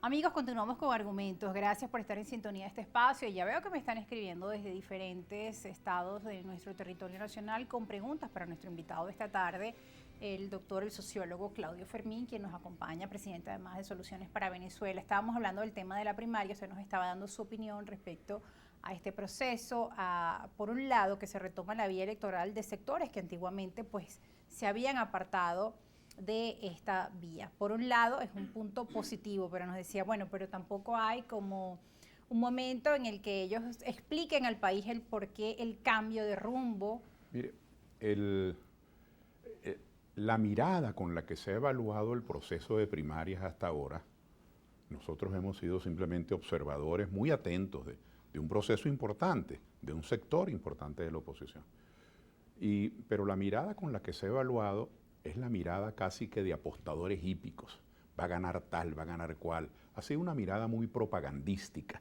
Amigos, continuamos con argumentos. Gracias por estar en sintonía de este espacio. Ya veo que me están escribiendo desde diferentes estados de nuestro territorio nacional con preguntas para nuestro invitado de esta tarde, el doctor, el sociólogo Claudio Fermín, quien nos acompaña, presidente además de Soluciones para Venezuela. Estábamos hablando del tema de la primaria, usted nos estaba dando su opinión respecto a este proceso, por un lado, que se retoma la vía electoral de sectores que antiguamente pues se habían apartado de esta vía. Por un lado es un punto positivo, pero nos decía, bueno, pero tampoco hay como un momento en el que ellos expliquen al país el por qué el cambio de rumbo. Mire, la mirada con la que se ha evaluado el proceso de primarias hasta ahora, nosotros hemos sido simplemente observadores muy atentos de un proceso importante, de un sector importante de la oposición. Pero la mirada con la que se ha evaluado es la mirada casi que de apostadores hípicos. Va a ganar tal, va a ganar cual. Ha sido una mirada muy propagandística.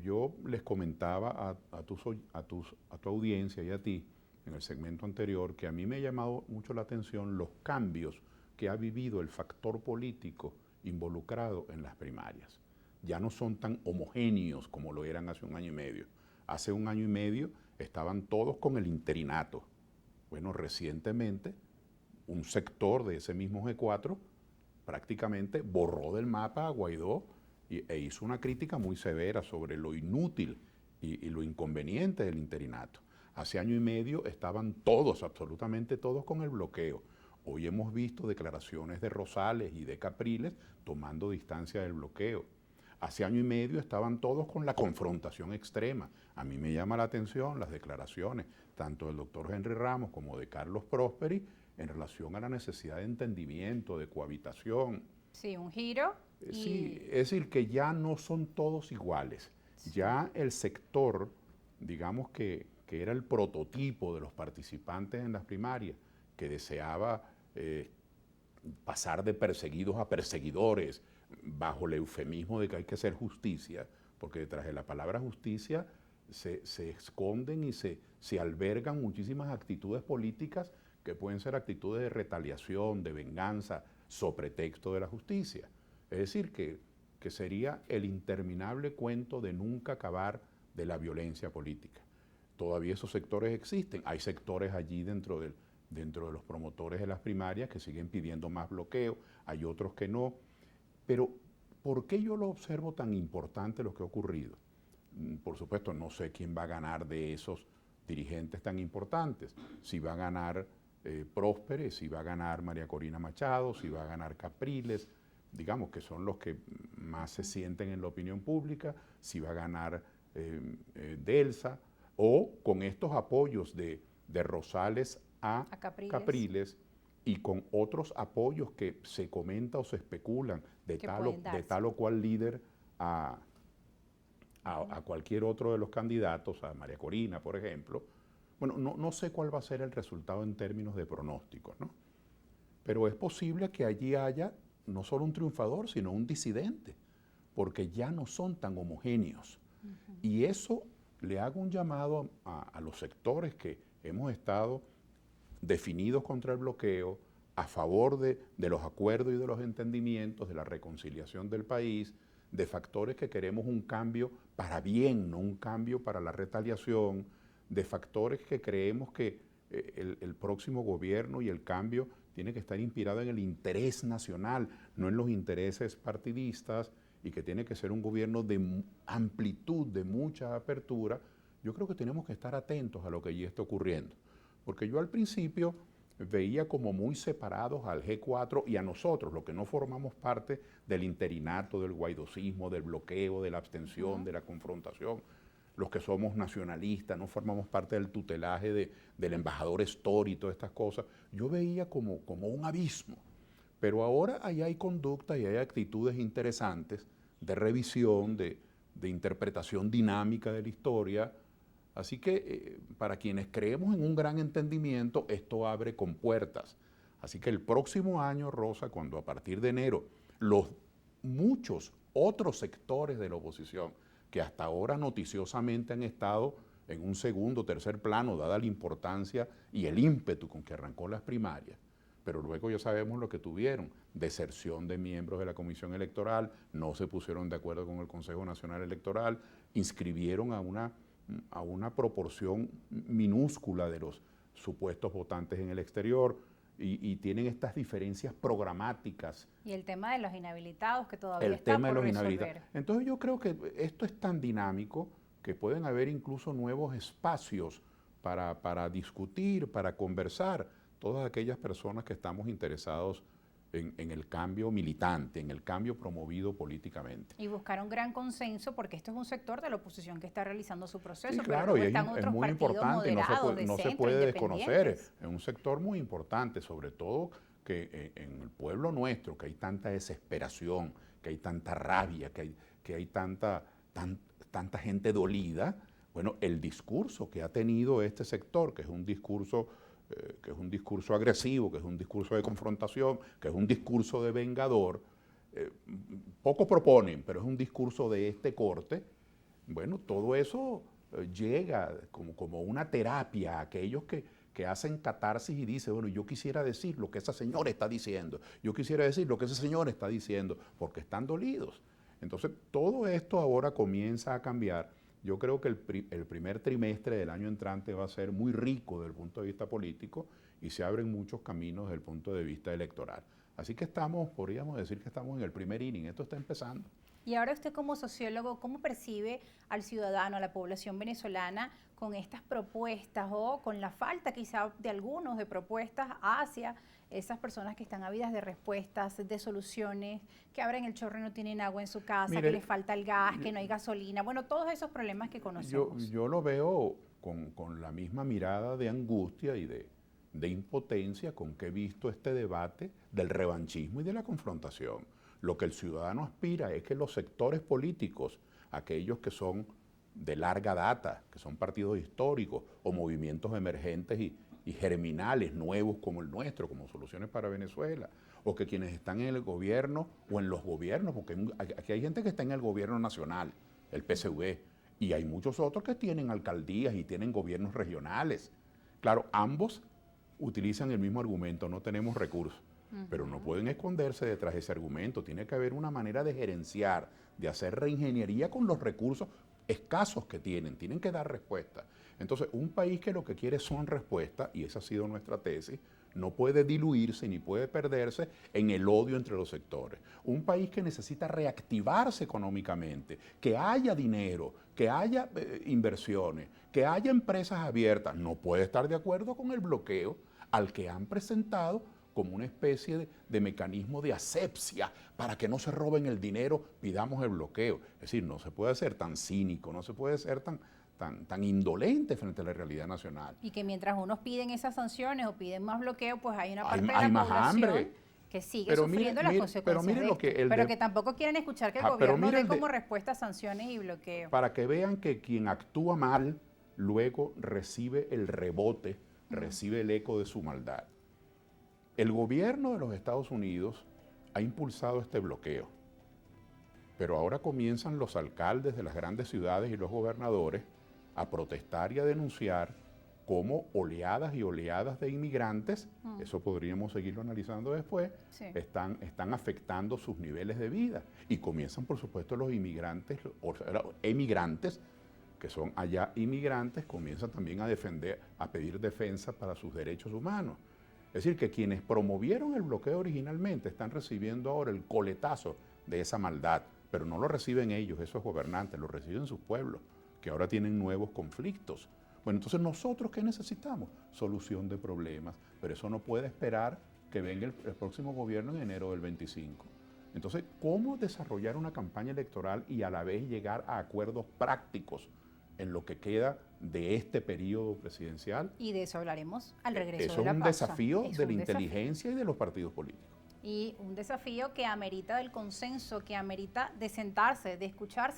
Yo les comentaba a tu audiencia y a ti en el segmento anterior que a mí me ha llamado mucho la atención los cambios que ha vivido el factor político involucrado en las primarias. Ya no son tan homogéneos como lo eran hace un año y medio. Hace un año y medio estaban todos con el interinato. Bueno, recientemente un sector de ese mismo G4 prácticamente borró del mapa a Guaidó e hizo una crítica muy severa sobre lo inútil y lo inconveniente del interinato. Hace año y medio estaban todos, absolutamente todos, con el bloqueo. Hoy hemos visto declaraciones de Rosales y de Capriles tomando distancia del bloqueo. Hace año y medio estaban todos con la confrontación extrema. A mí me llama la atención las declaraciones tanto del doctor Henry Ramos como de Carlos Prosperi en relación a la necesidad de entendimiento, de cohabitación. Sí, un giro. Sí, es decir, que ya no son todos iguales. Sí. Ya el sector, digamos que era el prototipo de los participantes en las primarias, que deseaba pasar de perseguidos a perseguidores, bajo el eufemismo de que hay que hacer justicia, porque detrás de la palabra justicia se esconden y se albergan muchísimas actitudes políticas que pueden ser actitudes de retaliación, de venganza, sobre pretexto de la justicia. Es decir, que sería el interminable cuento de nunca acabar de la violencia política. Todavía esos sectores existen. Hay sectores allí dentro de los promotores de las primarias que siguen pidiendo más bloqueo, hay otros que no. Pero, ¿por qué yo lo observo tan importante lo que ha ocurrido? Por supuesto, no sé quién va a ganar de esos dirigentes tan importantes. Si va a ganar Prósperes, si va a ganar María Corina Machado, si va a ganar Capriles, digamos que son los que más se sienten en la opinión pública, si va a ganar Delsa, o con estos apoyos de Rosales a Capriles y con otros apoyos que se comenta o se especulan de tal o cual líder a cualquier otro de los candidatos, a María Corina, por ejemplo. Bueno, no sé cuál va a ser el resultado en términos de pronósticos, ¿no? Pero es posible que allí haya no solo un triunfador, sino un disidente, porque ya no son tan homogéneos. Y eso le hago un llamado a los sectores que hemos estado definidos contra el bloqueo, a favor de los acuerdos y de los entendimientos, de la reconciliación del país, de factores que queremos un cambio para bien, no un cambio para la retaliación, de factores que creemos que el próximo gobierno y el cambio tiene que estar inspirado en el interés nacional, no en los intereses partidistas, y que tiene que ser un gobierno de amplitud, de mucha apertura. Yo creo que tenemos que estar atentos a lo que allí está ocurriendo, porque yo al principio veía como muy separados al G4 y a nosotros, los que no formamos parte del interinato, del guaidosismo, del bloqueo, de la abstención, de la confrontación, los que somos nacionalistas, no formamos parte del tutelaje del embajador Story y todas estas cosas. Yo veía como un abismo, pero ahora ahí hay conductas y hay actitudes interesantes de revisión, de interpretación dinámica de la historia. Así que para quienes creemos en un gran entendimiento, esto abre compuertas. Así que el próximo año, Rosa, cuando a partir de enero los muchos otros sectores de la oposición que hasta ahora noticiosamente han estado en un segundo o tercer plano, dada la importancia y el ímpetu con que arrancó las primarias, pero luego ya sabemos lo que tuvieron, deserción de miembros de la Comisión Electoral, no se pusieron de acuerdo con el Consejo Nacional Electoral, inscribieron a una proporción minúscula de los supuestos votantes en el exterior y tienen estas diferencias programáticas. Y el tema de los inhabilitados que todavía está por resolver. Entonces yo creo que esto es tan dinámico que pueden haber incluso nuevos espacios para discutir, para conversar, todas aquellas personas que estamos interesados en el cambio militante, en el cambio promovido políticamente. Y buscar un gran consenso, porque esto es un sector de la oposición que está realizando su proceso. Sí, claro, pero y es muy importante, no se puede desconocer, es un sector muy importante, sobre todo que en el pueblo nuestro, que hay tanta desesperación, que hay tanta rabia, que hay tanta gente dolida. Bueno, el discurso que ha tenido este sector, que es un discurso agresivo, que es un discurso de confrontación, que es un discurso de vengador, poco proponen, pero es un discurso de este corte. Bueno, todo eso llega como una terapia a aquellos que hacen catarsis y dicen, bueno, yo quisiera decir lo que esa señora está diciendo, yo quisiera decir lo que ese señor está diciendo, porque están dolidos. Entonces, todo esto ahora comienza a cambiar. Yo creo que el primer trimestre del año entrante va a ser muy rico desde el punto de vista político y se abren muchos caminos desde el punto de vista electoral. Así que podríamos decir que estamos en el primer inning, esto está empezando. Y ahora usted como sociólogo, ¿cómo percibe al ciudadano, a la población venezolana con estas propuestas o con la falta quizá de algunos de propuestas hacia esas personas que están ávidas de respuestas, de soluciones, que abren el chorro y no tienen agua en su casa, que les falta el gas, que no hay gasolina, bueno, todos esos problemas que conocemos? Yo lo veo con la misma mirada de angustia y de impotencia con que he visto este debate del revanchismo y de la confrontación. Lo que el ciudadano aspira es que los sectores políticos, aquellos que son de larga data, que son partidos históricos o movimientos emergentes y germinales nuevos como el nuestro, como Soluciones para Venezuela, o que quienes están en el gobierno o en los gobiernos, porque aquí hay gente que está en el gobierno nacional, el PSV, y hay muchos otros que tienen alcaldías y tienen gobiernos regionales. Claro, ambos utilizan el mismo argumento, no tenemos recursos. Pero no pueden esconderse detrás de ese argumento. Tiene que haber una manera de gerenciar, de hacer reingeniería con los recursos escasos que tienen que dar respuesta. Entonces, un país que lo que quiere son respuestas, y esa ha sido nuestra tesis, no puede diluirse ni puede perderse en el odio entre los sectores. Un país que necesita reactivarse económicamente, que haya dinero, que haya inversiones, que haya empresas abiertas, no puede estar de acuerdo con el bloqueo al que han presentado como una especie de mecanismo de asepsia para que no se roben el dinero, pidamos el bloqueo. Es decir, no se puede ser tan cínico, no se puede ser tan indolente frente a la realidad nacional. Y que mientras unos piden esas sanciones o piden más bloqueo, pues hay una parte de la más población hambre. Que sigue sufriendo las consecuencias pero que tampoco quieren escuchar que el gobierno dé como respuesta sanciones y bloqueo. Para que vean que quien actúa mal, luego recibe el rebote, recibe el eco de su maldad. El gobierno de los Estados Unidos ha impulsado este bloqueo, pero ahora comienzan los alcaldes de las grandes ciudades y los gobernadores a protestar y a denunciar cómo oleadas y oleadas de inmigrantes, eso podríamos seguirlo analizando después, sí, están afectando sus niveles de vida. Y comienzan, por supuesto, los inmigrantes, o sea, emigrantes, que son allá inmigrantes, comienzan también a pedir defensa para sus derechos humanos. Es decir, que quienes promovieron el bloqueo originalmente están recibiendo ahora el coletazo de esa maldad, pero no lo reciben ellos, esos gobernantes, lo reciben sus pueblos, que ahora tienen nuevos conflictos. Bueno, entonces nosotros, ¿qué necesitamos? Solución de problemas, pero eso no puede esperar que venga el próximo gobierno en enero del 25. Entonces, ¿cómo desarrollar una campaña electoral y a la vez llegar a acuerdos prácticos en lo que queda de este periodo presidencial? Y de eso hablaremos al regreso de la pausa. Eso es un desafío de la inteligencia y de los partidos políticos. Y un desafío que amerita del consenso, que amerita de sentarse, de escuchar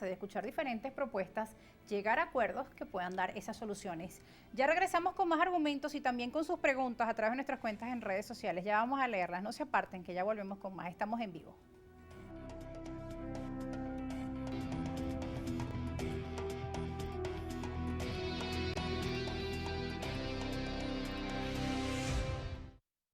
diferentes propuestas, llegar a acuerdos que puedan dar esas soluciones. Ya regresamos con más argumentos y también con sus preguntas a través de nuestras cuentas en redes sociales. Ya vamos a leerlas, no se aparten, que ya volvemos con más. Estamos en vivo.